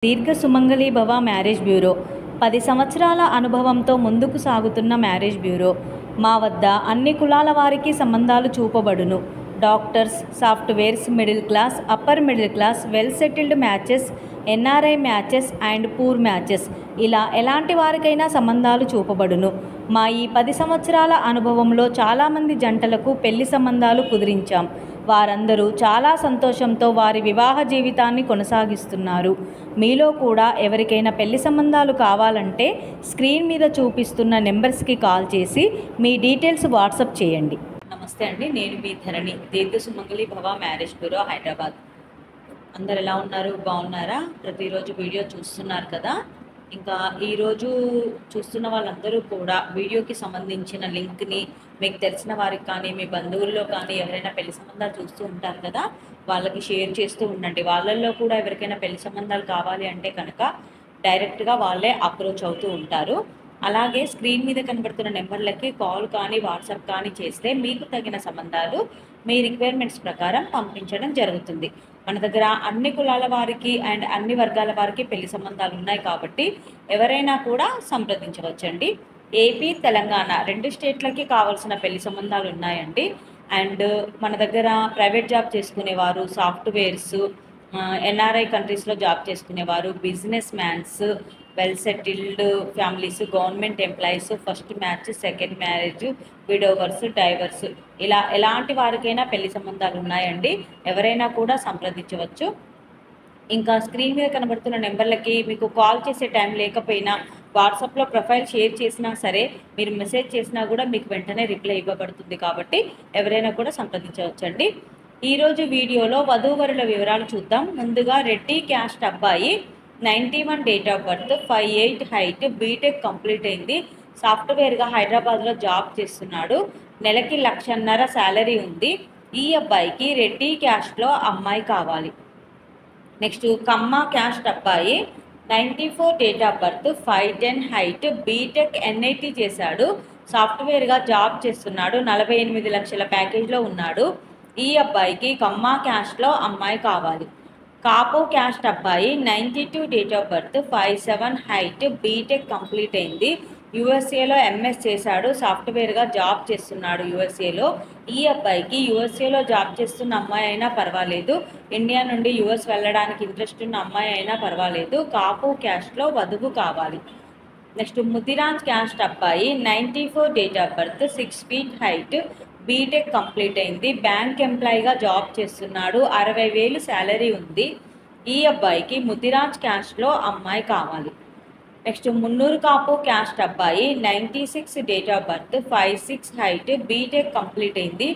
దీర్ఘ సుమంగళి భవ marriage bureau 10 సంవత్సరాల అనుభవంతో ముందుకు సాగుతున్న మ్యారేజ్ బ్యూరో. మా వద్ద అన్ని కులాల వారికి సంబంధాలు చూపబడును. Doctors, softwares, middle class, upper middle class, well settled matches, NRI matches and poor matches, ఇలా ఎలాంటి వారికైనా సంబంధాలు చూపబడును. మా ఈ 10 సంవత్సరాల అనుభవంలో చాలామంది జంటలకు పెళ్లి సంబంధాలు కుదిరించాం. వారందరూ చాలా సంతోషంతో వారి వివాహ జీవితాన్ని కొనసాగిస్తున్నారు. మీలో కూడా ఎవరికైనా పెళ్లి సంబంధాలు కావాలంటే స్క్రీన్ మీద చూపిస్తున్న నెంబర్స్కి కాల్ చేసి మీ డీటెయిల్స్ వాట్సాప్ చేయండి. నమస్తే అండి, నేను మీ ధరణి, దీర్ఘ సుమంగళి భవ మ్యారేజ్ బ్యూరో, హైదరాబాద్. అందరు ఎలా ఉన్నారు? బాగున్నారా? ప్రతిరోజు వీడియో చూస్తున్నారు కదా. ఇంకా ఈరోజు చూస్తున్న వాళ్ళందరూ కూడా వీడియోకి సంబంధించిన లింక్ని మీకు తెలిసిన వారికి కానీ, మీ బంధువుల్లో కానీ ఎవరైనా పెళ్లి సంబంధాలు చూస్తూ ఉంటారు కదా, వాళ్ళకి షేర్ చేస్తూ ఉండండి. వాళ్ళల్లో కూడా ఎవరికైనా పెళ్లి సంబంధాలు కావాలి అంటే కనుక డైరెక్ట్గా వాళ్ళే అప్రోచ్ అవుతూ ఉంటారు. అలాగే స్క్రీన్ మీద కనబడుతున్న నెంబర్లకి కాల్ కానీ వాట్సాప్ కానీ చేస్తే మీకు తగిన సంబంధాలు మీ రిక్వైర్మెంట్స్ ప్రకారం పంపించడం జరుగుతుంది. మన దగ్గర అన్ని కులాల వారికి అండ్ అన్ని వర్గాల వారికి పెళ్లి సంబంధాలు ఉన్నాయి కాబట్టి ఎవరైనా కూడా సంప్రదించవచ్చండి. ఏపీ, తెలంగాణ 2 స్టేట్లకి కావాల్సిన పెళ్లి సంబంధాలు ఉన్నాయండి. అండ్ మన దగ్గర ప్రైవేట్ జాబ్ చేసుకునేవారు, సాఫ్ట్వేర్స్, ఎన్ఆర్ఐ కంట్రీస్లో జాబ్ చేసుకునేవారు, business mans, well settled families, government employees, first match, second marriage, widowers, divorce, ఇలా ఎలాంటి వారికైనా పెళ్లి సంబంధాలు ఉన్నాయండి. ఎవరైనా కూడా సంప్రదించవచ్చు. ఇంకా స్క్రీన్ మీద కనబడుతున్న నెంబర్లకి మీకు కాల్ చేసే టైం లేకపోయినా వాట్సాప్లో ప్రొఫైల్ షేర్ చేసినా సరే, మీరు మెసేజ్ చేసినా కూడా మీకు వెంటనే రిప్లై ఇవ్వబడుతుంది. కాబట్టి ఎవరైనా కూడా సంప్రదించవచ్చండి. ఈరోజు వీడియోలో వధూవరుల వివరాలు చూద్దాం. ముందుగా రెడ్డి క్యాస్ట్ అబ్బాయి, 91 date of birth, 5'8" height, B Tech complete అయింది, సాఫ్ట్వేర్గా హైదరాబాద్లో జాబ్ చేస్తున్నాడు, నెలకి 1,50,000 శాలరీ ఉంది. ఈ అబ్బాయికి రెడ్డి క్యాస్ట్లో అమ్మాయి కావాలి. నెక్స్ట్ కమ్మ క్యాస్ట్ అబ్బాయి, 94 date of birth, 5'10" height, B Tech NIT చేశాడు, సాఫ్ట్వేర్గా జాబ్ చేస్తున్నాడు, 48 లక్షల ప్యాకేజ్లో ఉన్నాడు. ఈ అబ్బాయికి కమ్మ క్యాస్ట్లో అమ్మాయి కావాలి. కాపు క్యాస్ట్ అబ్బాయి, 92 date of birth, 5'7" height, B Tech complete అయింది, యూఎస్ఏలో ఎంఎస్ చేశాడు, సాఫ్ట్వేర్గా జాబ్ చేస్తున్నాడు యూఎస్ఏలో. ఈ అబ్బాయికి యూఎస్ఏలో జాబ్ చేస్తున్న అమ్మాయి అయినా పర్వాలేదు, ఇండియా నుండి యూఎస్ వెళ్ళడానికి ఇంట్రెస్ట్ ఉన్న అమ్మాయి అయినా పర్వాలేదు. కాపు క్యాస్ట్లో వధువు కావాలి. నెక్స్ట్ ముదిరాజ్ క్యాస్ట్ అబ్బాయి, 94 date of birth, 6 feet height, B Tech complete అయింది, బ్యాంక్ ఎంప్లాయీగా జాబ్ చేస్తున్నాడు, 60,000 శాలరీ ఉంది. ఈ అబ్బాయికి ముదిరాజ్ క్యాస్ట్లో అమ్మాయి కావాలి. నెక్స్ట్ మున్నూరు కాపు క్యాస్ట్ అబ్బాయి, 96 date of birth, 5'6" height, B Tech complete అయింది.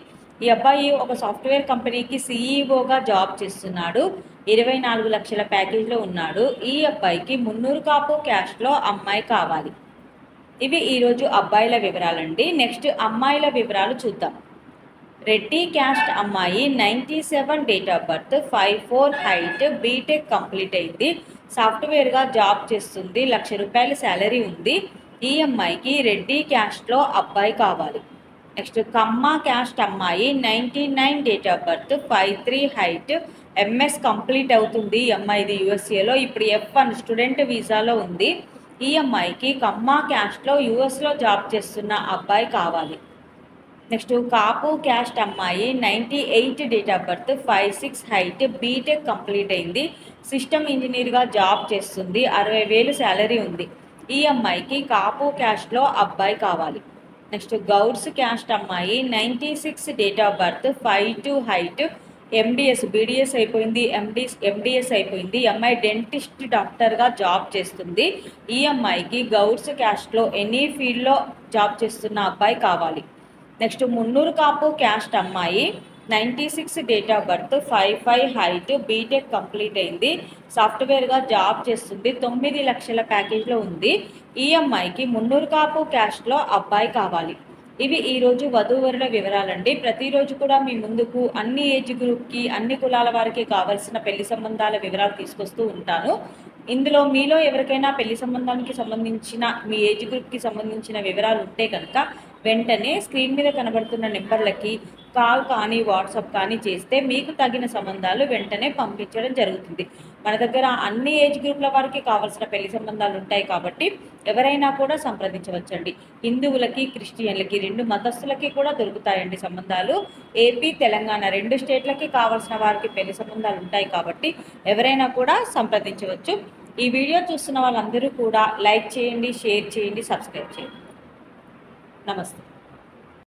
ఈ అబ్బాయి ఒక సాఫ్ట్వేర్ కంపెనీకి సీఈఓగా జాబ్ చేస్తున్నాడు, 24 లక్షల ప్యాకేజ్లో ఉన్నాడు. ఈ అబ్బాయికి మున్నూరు కాపు క్యాస్ట్లో అమ్మాయి కావాలి. ఇవి ఈరోజు అబ్బాయిల వివరాలండి. నెక్స్ట్ అమ్మాయిల వివరాలు చూద్దాం. రెడ్డి క్యాస్ట్ అమ్మాయి, 97 date of birth, 5'4" height, B Tech complete అయింది, సాఫ్ట్వేర్గా జాబ్ చేస్తుంది, 1,00,000 రూపాయల శాలరీ ఉంది. ఈ అమ్మాయికి రెడ్డి క్యాస్ట్లో అబ్బాయి కావాలి. నెక్స్ట్ కమ్మ క్యాస్ట్ అమ్మాయి, 99 date of birth, 5'3" height, MS complete అవుతుంది. ఈ అమ్మాయిది యూఎస్ఏలో ఇప్పుడు F1 స్టూడెంట్ వీసాలో ఉంది. ఈ అమ్మాయికి కమ్మ క్యాస్ట్లో యూఎస్లో జాబ్ చేస్తున్న అబ్బాయి కావాలి. నెక్స్ట్ కాపు క్యాస్ట్ అమ్మాయి, 98 date of birth, 5'6" height, B Tech complete అయింది, సిస్టమ్ ఇంజనీర్గా జాబ్ చేస్తుంది, 60,000 శాలరీ ఉంది. ఈ అమ్మాయికి కాపు క్యాస్ట్లో అబ్బాయి కావాలి. నెక్స్ట్ గౌడ్స్ క్యాస్ట్ అమ్మాయి, 96 date of birth, 5'2" height, MDS, BDS అయిపోయింది, ఎండిఎస్ అయిపోయింది. ఈ అమ్మాయి డెంటిస్ట్ డాక్టర్గా జాబ్ చేస్తుంది. ఈ అమ్మాయికి గౌడ్స్ క్యాస్ట్లో ఎనీ ఫీల్డ్లో జాబ్ చేస్తున్న అబ్బాయి కావాలి. నెక్స్ట్ మున్నూరు కాపు క్యాస్ట్ అమ్మాయి, 96 date of birth, 5'5" height, B Tech complete అయింది, సాఫ్ట్వేర్గా జాబ్ చేస్తుంది, 9 లక్షల ప్యాకేజ్లో ఉంది. ఈ అమ్మాయికి మున్నూరు కాపు క్యాస్ట్లో అబ్బాయి కావాలి. ఇవి ఈరోజు వధూవరుల వివరాలండి. ప్రతిరోజు కూడా మీ ముందుకు అన్ని ఏజ్ గ్రూప్కి, అన్ని కులాల వారికి కావాల్సిన పెళ్లి సంబంధాల వివరాలు తీసుకొస్తూ ఉంటాను. ఇందులో మీలో ఎవరికైనా పెళ్లి సంబంధానికి సంబంధించిన, మీ ఏజ్ గ్రూప్కి సంబంధించిన వివరాలు ఉంటే కనుక వెంటనే స్క్రీన్ మీద కనబడుతున్న నెంబర్లకి కాల్ కానీ వాట్సాప్ కానీ చేస్తే మీకు తగిన సంబంధాలు వెంటనే పంపించడం జరుగుతుంది. మన దగ్గర అన్ని ఏజ్ గ్రూప్ల వారికి కావాల్సిన పెళ్లి సంబంధాలు ఉంటాయి కాబట్టి ఎవరైనా కూడా సంప్రదించవచ్చండి. హిందువులకి, క్రిస్టియన్లకి 2 మతస్థులకి కూడా దొరుకుతాయండి సంబంధాలు. ఏపీ, తెలంగాణ 2 స్టేట్లకి కావాల్సిన వారికి పెళ్లి సంబంధాలు ఉంటాయి కాబట్టి ఎవరైనా కూడా సంప్రదించవచ్చు. ఈ వీడియో చూస్తున్న వాళ్ళందరూ కూడా లైక్ చేయండి, షేర్ చేయండి, సబ్స్క్రైబ్ చేయండి. నమస్తే.